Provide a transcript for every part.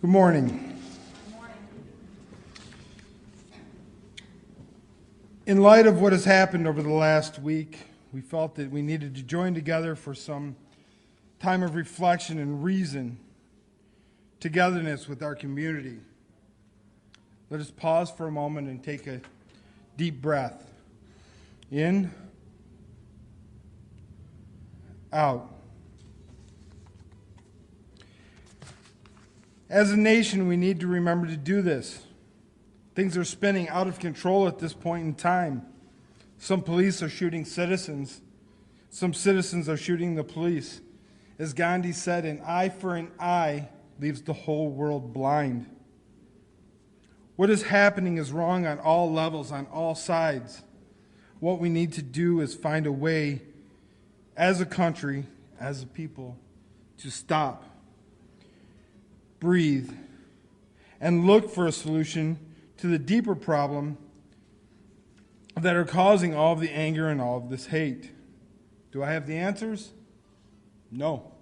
Good morning. In light of what has happened over the last week, we felt that we needed to join together for some time of reflection and reason, togetherness with our community. Let us pause for a moment and take a deep breath. In, out. As a nation, we need to remember to do this. Things are spinning out of control at this point in time. Some police are shooting citizens. Some citizens are shooting the police. As Gandhi said, an eye for an eye leaves the whole world blind. What is happening is wrong on all levels, on all sides. What we need to do is find a way, as a country, as a people, to stop, breathe, and look for a solution to the deeper problem that are causing all of the anger and all of this hate. Do I have the answers? No.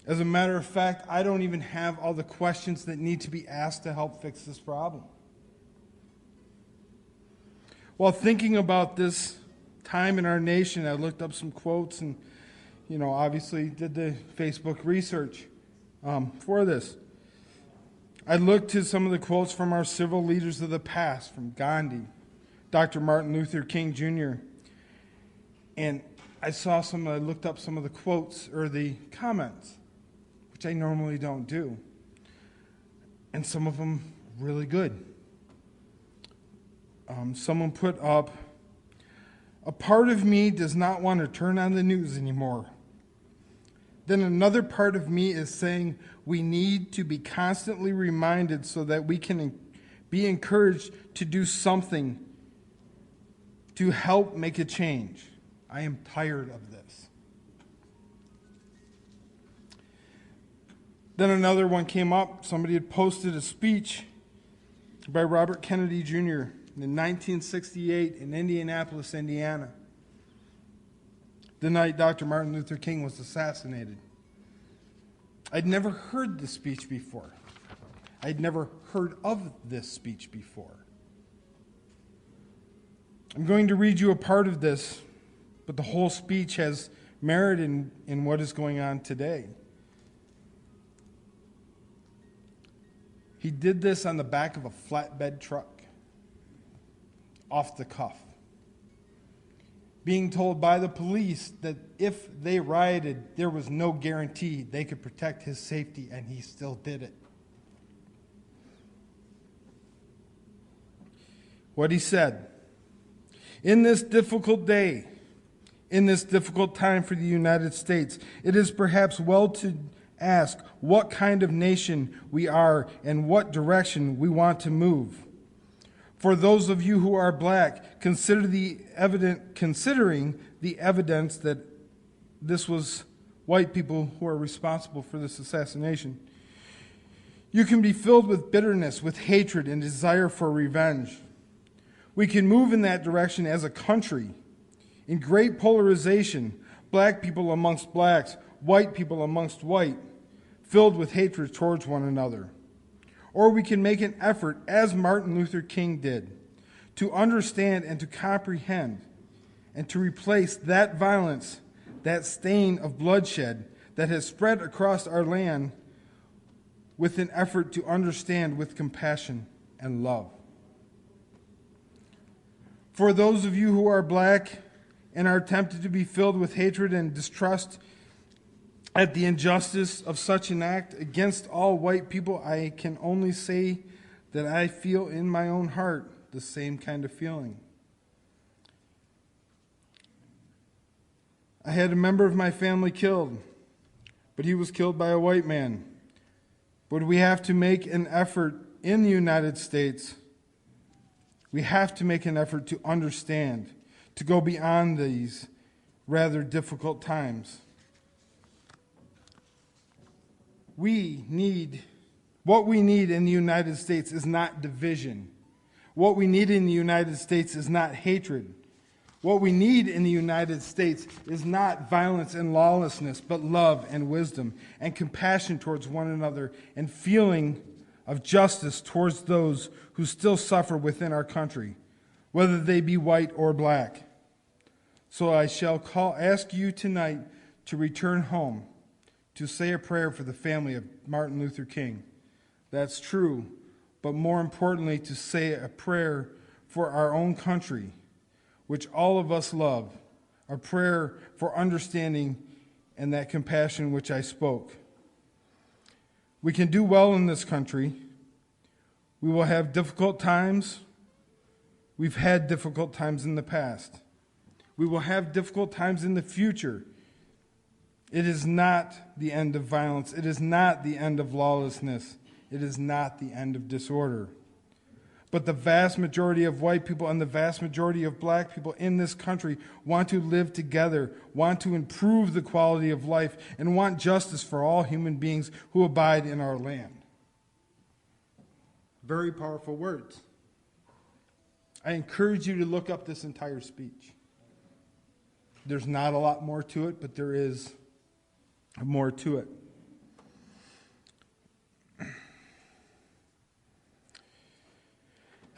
As a matter of fact, I don't even have all the questions that need to be asked to help fix this problem. While thinking about this time in our nation, I looked up some quotes and, obviously did the Facebook research for this. I looked to some of the quotes from our civil leaders of the past, from Gandhi, Dr. Martin Luther King Jr., and I looked up some of the quotes or the comments, which I normally don't do, and some of them really good. Someone put up, "A part of me does not want to turn on the news anymore. Then another part of me is saying we need to be constantly reminded so that we can be encouraged to do something to help make a change. I am tired of this." Then another one came up. Somebody had posted a speech by Robert Kennedy Jr. in 1968 in Indianapolis, Indiana, the night Dr. Martin Luther King was assassinated. I'd never heard this speech before. I'd never heard of this speech before. I'm going to read you a part of this, but the whole speech has merit in what is going on today. He did this on the back of a flatbed truck, off the cuff, being told by the police that if they rioted, there was no guarantee they could protect his safety, and he still did it. What he said: "In this difficult day, in this difficult time for the United States, it is perhaps well to ask what kind of nation we are and what direction we want to move. For those of you who are black, considering the evidence that this was white people who are responsible for this assassination, you can be filled with bitterness, with hatred, and desire for revenge. We can move in that direction as a country, in great polarization, black people amongst blacks, white people amongst white, filled with hatred towards one another. Or we can make an effort, as Martin Luther King did, to understand and to comprehend and to replace that violence, that stain of bloodshed that has spread across our land with an effort to understand with compassion and love. For those of you who are black and are tempted to be filled with hatred and distrust at the injustice of such an act against all white people, I can only say that I feel in my own heart the same kind of feeling. I had a member of my family killed, but he was killed by a white man. But we have to make an effort in the United States. We have to make an effort to understand, to go beyond these rather difficult times. What we need in the United States is not division. What we need in the United States is not hatred. What we need in the United States is not violence and lawlessness, but love and wisdom and compassion towards one another and feeling of justice towards those who still suffer within our country, whether they be white or black. So I shall ask you tonight to return home, to say a prayer for the family of Martin Luther King. That's true, but more importantly, to say a prayer for our own country, which all of us love, a prayer for understanding and that compassion which I spoke. We can do well in this country. We will have difficult times. We've had difficult times in the past. We will have difficult times in the future. It is not the end of violence. It is not the end of lawlessness. It is not the end of disorder. But the vast majority of white people and the vast majority of black people in this country want to live together, want to improve the quality of life, and want justice for all human beings who abide in our land. Very powerful words. I encourage you to look up this entire speech. There's not a lot more to it, but there is more to it.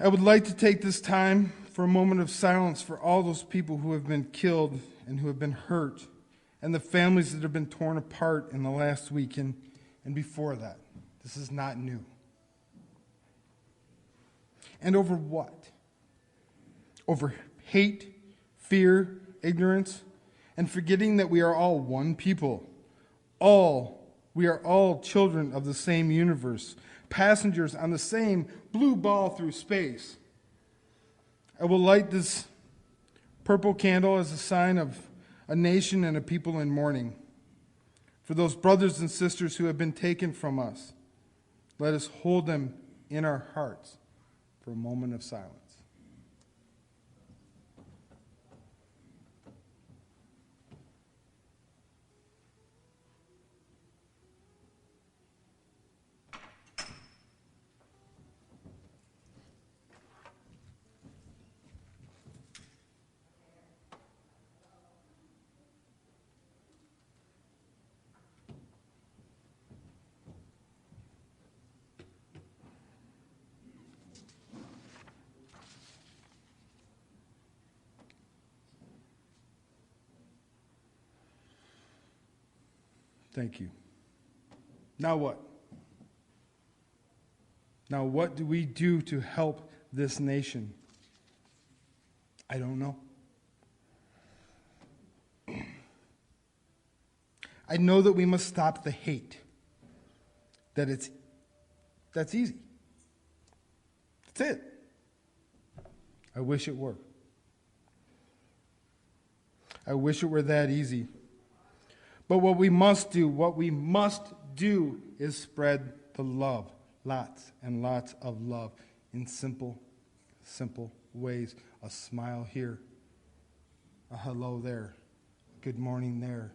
I would like to take this time for a moment of silence for all those people who have been killed and who have been hurt, and the families that have been torn apart in the last week and before that. This is not new. And over what? Over hate, fear, ignorance, and forgetting that we are all one people. We are all children of the same universe, passengers on the same blue ball through space. I will light this purple candle as a sign of a nation and a people in mourning. For those brothers and sisters who have been taken from us, let us hold them in our hearts for a moment of silence. Thank you. Now what? Now what do we do to help this nation? I don't know. I know that we must stop the hate. That's easy. That's it. I wish it were. I wish it were that easy. But what we must do is spread the love. Lots and lots of love in simple ways. A smile here, a hello there, good morning there.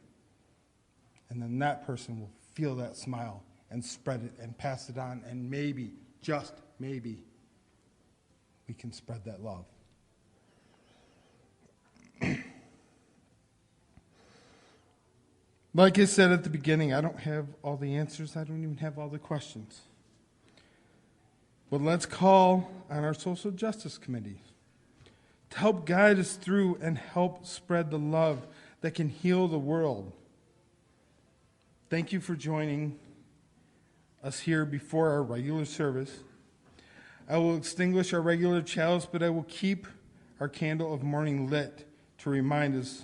And then that person will feel that smile and spread it and pass it on, and maybe, just maybe, we can spread that love. Like I said at the beginning, I don't have all the answers. I don't even have all the questions. But let's call on our social justice committee to help guide us through and help spread the love that can heal the world. Thank you for joining us here before our regular service. I will extinguish our regular chalice, but I will keep our candle of mourning lit to remind us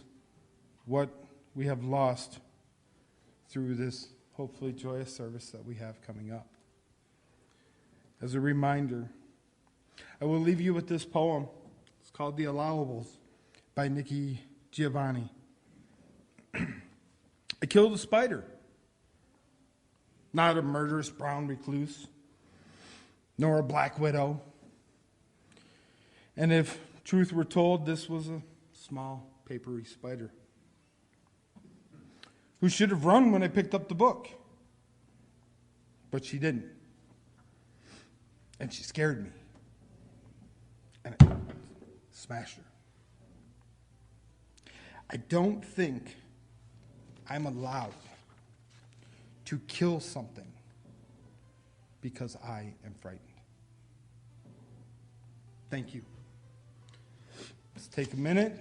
what we have lost through this hopefully joyous service that we have coming up. As a reminder, I will leave you with this poem. It's called The Allowables by Nikki Giovanni. I killed a spider, not a murderous brown recluse, nor a black widow. And if truth were told, this was a small, papery spider who should have run when I picked up the book. But she didn't. And she scared me. And I smashed her. I don't think I'm allowed to kill something because I am frightened. Thank you. Let's take a minute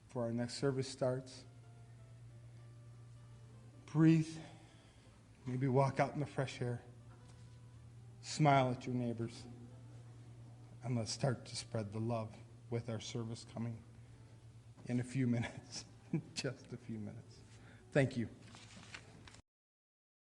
before our next service starts. Breathe. Maybe walk out in the fresh air. Smile at your neighbors. And let's start to spread the love with our service coming in a few minutes. Just a few minutes. Thank you.